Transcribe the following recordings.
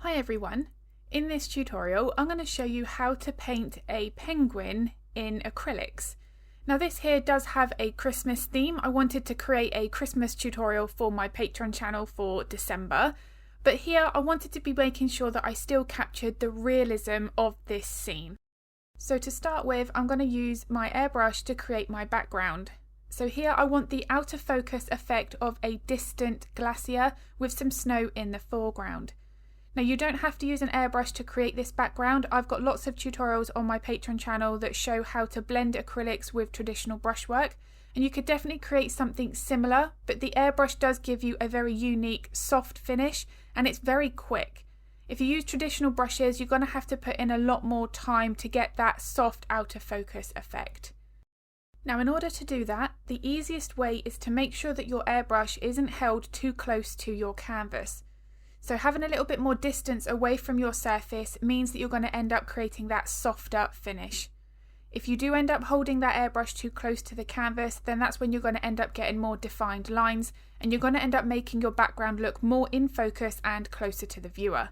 Hi everyone, in this tutorial I'm going to show you how to paint a penguin in acrylics. Now this here does have a Christmas theme. I wanted to create a Christmas tutorial for my Patreon channel for December, but here I wanted to be making sure that I still captured the realism of this scene. So to start with, I'm going to use my airbrush to create my background. So here I want the out of focus effect of a distant glacier with some snow in the foreground. Now you don't have to use an airbrush to create this background. I've got lots of tutorials on my Patreon channel that show how to blend acrylics with traditional brushwork, and you could definitely create something similar, but the airbrush does give you a very unique soft finish and it's very quick. If you use traditional brushes, you're going to have to put in a lot more time to get that soft out of focus effect. Now in order to do that, the easiest way is to make sure that your airbrush isn't held too close to your canvas. So having a little bit more distance away from your surface means that you're going to end up creating that softer finish. If you do end up holding that airbrush too close to the canvas, then that's when you're going to end up getting more defined lines and you're going to end up making your background look more in focus and closer to the viewer.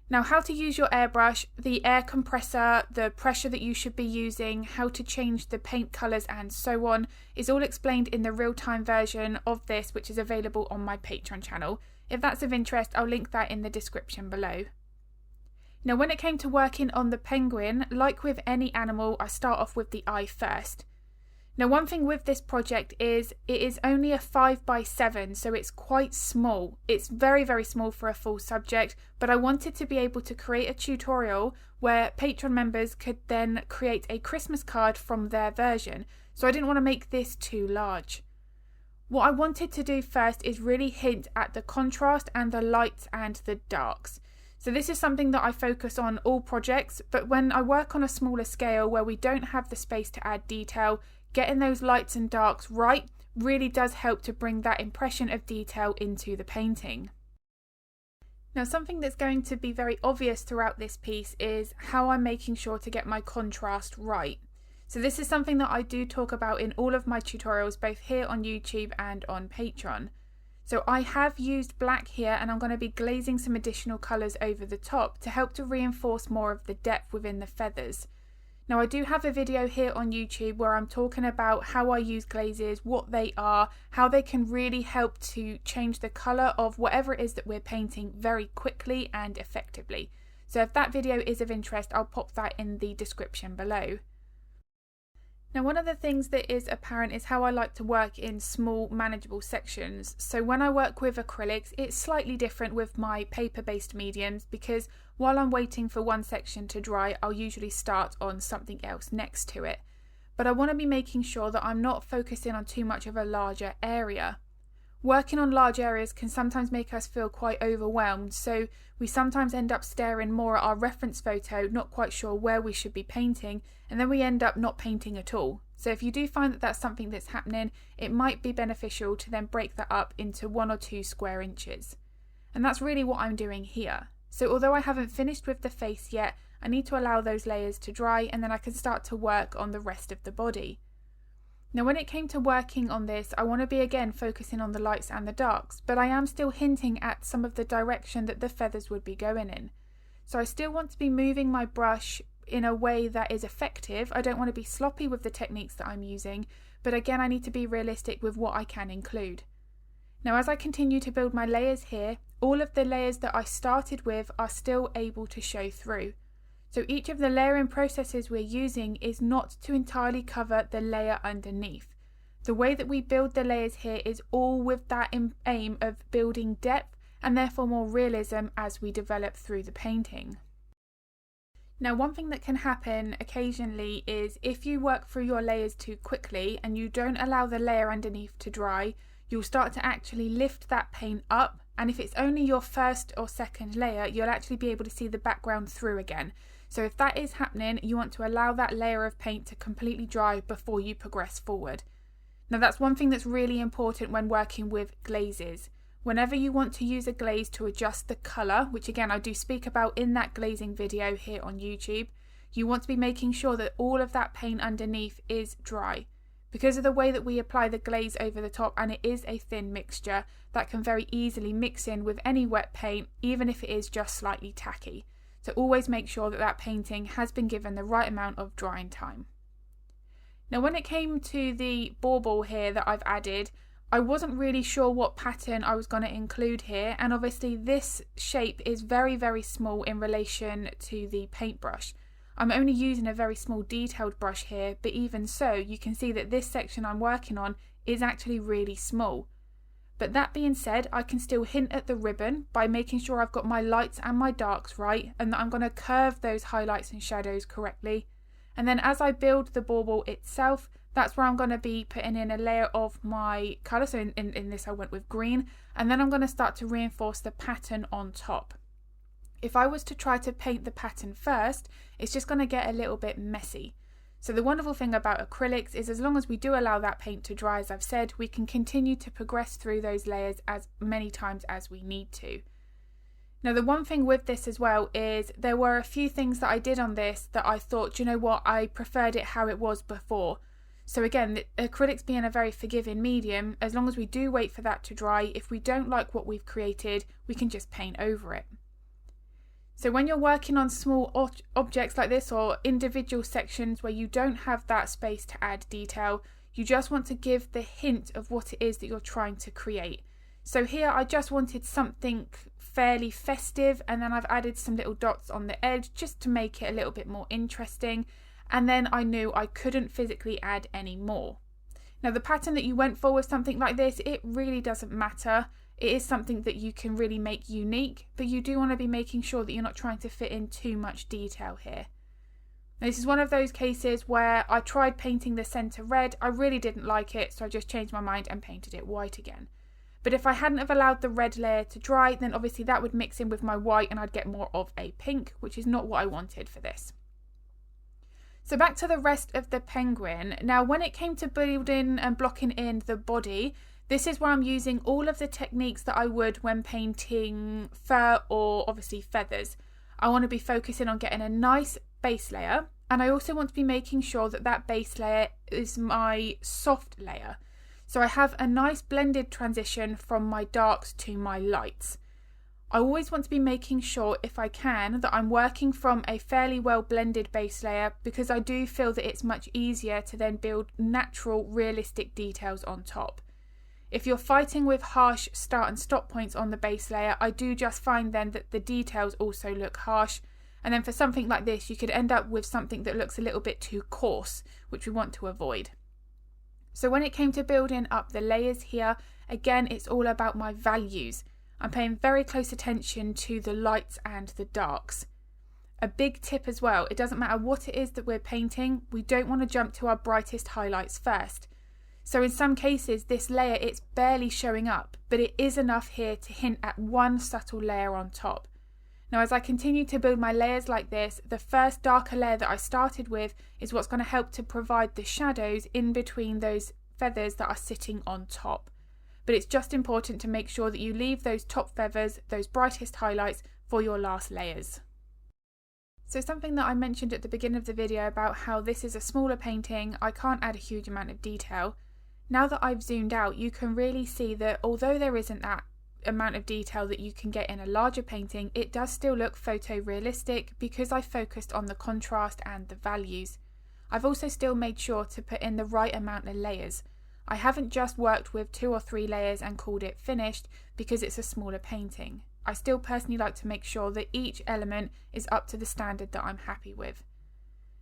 Now how to use your airbrush, the air compressor, the pressure that you should be using, how to change the paint colours and so on is all explained in the real-time version of this, which is available on my Patreon channel. If that's of interest, I'll link that in the description below. Now when it came to working on the penguin, like with any animal, I start off with the eye first. Now one thing with this project is it is only a 5x7, so it's quite small. It's very small for a full subject, but I wanted to be able to create a tutorial where Patreon members could then create a Christmas card from their version, so I didn't want to make this too large. What I wanted to do first is really hint at the contrast and the lights and the darks. So this is something that I focus on all projects, but when I work on a smaller scale where we don't have the space to add detail, getting those lights and darks right really does help to bring that impression of detail into the painting. Now something that's going to be very obvious throughout this piece is how I'm making sure to get my contrast right. So this is something that I do talk about in all of my tutorials, both here on YouTube and on Patreon. So I have used black here and I'm going to be glazing some additional colours over the top to help to reinforce more of the depth within the feathers. Now I do have a video here on YouTube where I'm talking about how I use glazes, what they are, how they can really help to change the colour of whatever it is that we're painting very quickly and effectively. So if that video is of interest, I'll pop that in the description below. Now one of the things that is apparent is how I like to work in small manageable sections. So when I work with acrylics, it's slightly different with my paper-based mediums because while I'm waiting for one section to dry, I'll usually start on something else next to it. But I want to be making sure that I'm not focusing on too much of a larger area. Working on large areas can sometimes make us feel quite overwhelmed, so we sometimes end up staring more at our reference photo, not quite sure where we should be painting, and then we end up not painting at all. So if you do find that that's something that's happening, it might be beneficial to then break that up into 1 or 2 square inches. And that's really what I'm doing here. So although I haven't finished with the face yet, I need to allow those layers to dry and then I can start to work on the rest of the body. Now when it came to working on this, I want to be again focusing on the lights and the darks, but I am still hinting at some of the direction that the feathers would be going in. So I still want to be moving my brush in a way that is effective. I don't want to be sloppy with the techniques that I'm using, but again I need to be realistic with what I can include. Now as I continue to build my layers here, all of the layers that I started with are still able to show through. So each of the layering processes we're using is not to entirely cover the layer underneath. The way that we build the layers here is all with that aim of building depth and therefore more realism as we develop through the painting. Now one thing that can happen occasionally is if you work through your layers too quickly and you don't allow the layer underneath to dry, you'll start to actually lift that paint up, and if it's only your first or second layer, you'll actually be able to see the background through again. So if that is happening, you want to allow that layer of paint to completely dry before you progress forward. Now that's one thing that's really important when working with glazes. Whenever you want to use a glaze to adjust the colour, which again I do speak about in that glazing video here on YouTube, you want to be making sure that all of that paint underneath is dry. Because of the way that we apply the glaze over the top, and it is a thin mixture, that can very easily mix in with any wet paint, even if it is just slightly tacky. So always make sure that that painting has been given the right amount of drying time. Now when it came to the bauble here that I've added, I wasn't really sure what pattern I was going to include here, and obviously this shape is very, very small in relation to the paintbrush. I'm only using a very small detailed brush here, but even so you can see that this section I'm working on is actually really small. But that being said, I can still hint at the ribbon by making sure I've got my lights and my darks right, and that I'm going to curve those highlights and shadows correctly. And then as I build the bauble itself, that's where I'm going to be putting in a layer of my colour. So in this I went with green, and then I'm going to start to reinforce the pattern on top. If I was to try to paint the pattern first, it's just going to get a little bit messy. So the wonderful thing about acrylics is as long as we do allow that paint to dry, as I've said, we can continue to progress through those layers as many times as we need to. Now the one thing with this as well is there were a few things that I did on this that I thought, you know what, I preferred it how it was before. So again, acrylics being a very forgiving medium, as long as we do wait for that to dry, if we don't like what we've created, we can just paint over it. So when you're working on small objects like this, or individual sections where you don't have that space to add detail, you just want to give the hint of what it is that you're trying to create. So here I just wanted something fairly festive, and then I've added some little dots on the edge just to make it a little bit more interesting. And then I knew I couldn't physically add any more. Now the pattern that you went for with something like this, it really doesn't matter. It is something that you can really make unique, but you do want to be making sure that you're not trying to fit in too much detail here. Now, this is one of those cases where I tried painting the centre red, I really didn't like it, so I just changed my mind and painted it white again. But if I hadn't have allowed the red layer to dry, then obviously that would mix in with my white and I'd get more of a pink, which is not what I wanted for this. So back to the rest of the penguin. Now when it came to building and blocking in the body, this is where I'm using all of the techniques that I would when painting fur or obviously feathers. I want to be focusing on getting a nice base layer, and I also want to be making sure that that base layer is my soft layer. So I have a nice blended transition from my darks to my lights. I always want to be making sure, if I can, that I'm working from a fairly well blended base layer, because I do feel that it's much easier to then build natural, realistic details on top. If you're fighting with harsh start and stop points on the base layer, I do just find then that the details also look harsh. And then for something like this, you could end up with something that looks a little bit too coarse, which we want to avoid. So when it came to building up the layers here, again, it's all about my values. I'm paying very close attention to the lights and the darks. A big tip as well, it doesn't matter what it is that we're painting, we don't want to jump to our brightest highlights first. So in some cases, this layer, it's barely showing up, but it is enough here to hint at one subtle layer on top. Now, as I continue to build my layers like this, the first darker layer that I started with is what's going to help to provide the shadows in between those feathers that are sitting on top. But it's just important to make sure that you leave those top feathers, those brightest highlights, for your last layers. So something that I mentioned at the beginning of the video about how this is a smaller painting, I can't add a huge amount of detail. Now that I've zoomed out, you can really see that although there isn't that amount of detail that you can get in a larger painting, it does still look photorealistic because I focused on the contrast and the values. I've also still made sure to put in the right amount of layers. I haven't just worked with 2 or 3 layers and called it finished because it's a smaller painting. I still personally like to make sure that each element is up to the standard that I'm happy with.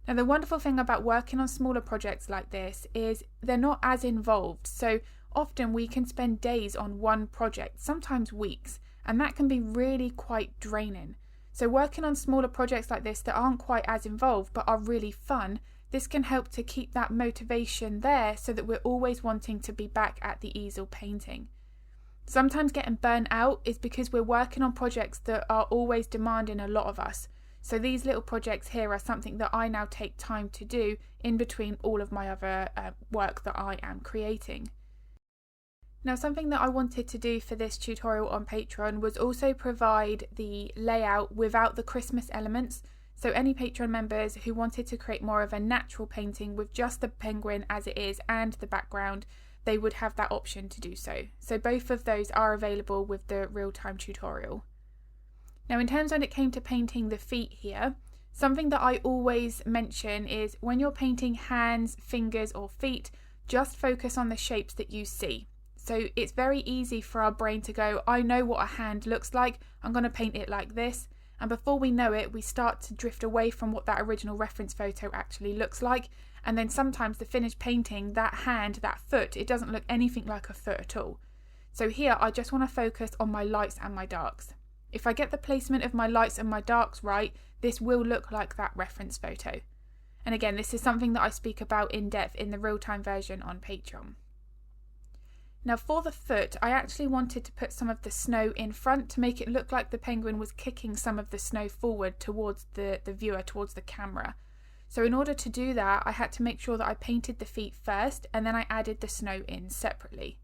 Now the wonderful thing about working on smaller projects like this is they're not as involved, so often we can spend days on one project, sometimes weeks, and that can be really quite draining. So working on smaller projects like this that aren't quite as involved but are really fun, this can help to keep that motivation there so that we're always wanting to be back at the easel painting. Sometimes getting burnt out is because we're working on projects that are always demanding a lot of us. So these little projects here are something that I now take time to do in between all of my other work that I am creating. Now something that I wanted to do for this tutorial on Patreon was also provide the layout without the Christmas elements. So any Patreon members who wanted to create more of a natural painting with just the penguin as it is and the background, they would have that option to do so. So both of those are available with the real-time tutorial. Now in terms when it came to painting the feet here, something that I always mention is when you're painting hands, fingers or feet, just focus on the shapes that you see. So it's very easy for our brain to go, I know what a hand looks like, I'm going to paint it like this. And before we know it, we start to drift away from what that original reference photo actually looks like. And then sometimes the finished painting, that hand, that foot, it doesn't look anything like a foot at all. So here I just want to focus on my lights and my darks. If I get the placement of my lights and my darks right, this will look like that reference photo. And again, this is something that I speak about in depth in the real-time version on Patreon. Now for the foot, I actually wanted to put some of the snow in front to make it look like the penguin was kicking some of the snow forward towards the viewer, towards the camera. So in order to do that, I had to make sure that I painted the feet first and then I added the snow in separately.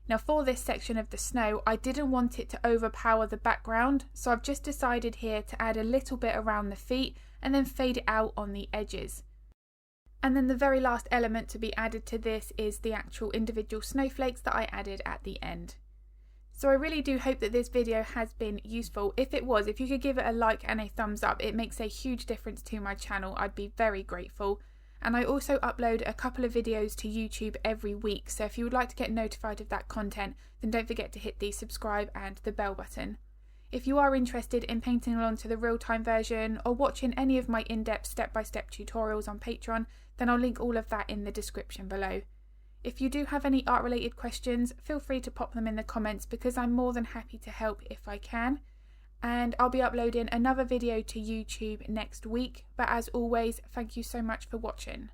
Now for this section of the snow, I didn't want it to overpower the background, so I've just decided here to add a little bit around the feet and then fade it out on the edges. And then the very last element to be added to this is the actual individual snowflakes that I added at the end. So I really do hope that this video has been useful. If it was, if you could give it a like and a thumbs up, it makes a huge difference to my channel. I'd be very grateful. And I also upload a couple of videos to YouTube every week, so if you would like to get notified of that content, then don't forget to hit the subscribe and the bell button. If you are interested in painting along to the real-time version or watching any of my in-depth step-by-step tutorials on Patreon, then I'll link all of that in the description below. If you do have any art-related questions, feel free to pop them in the comments because I'm more than happy to help if I can. And I'll be uploading another video to YouTube next week, but as always, thank you so much for watching.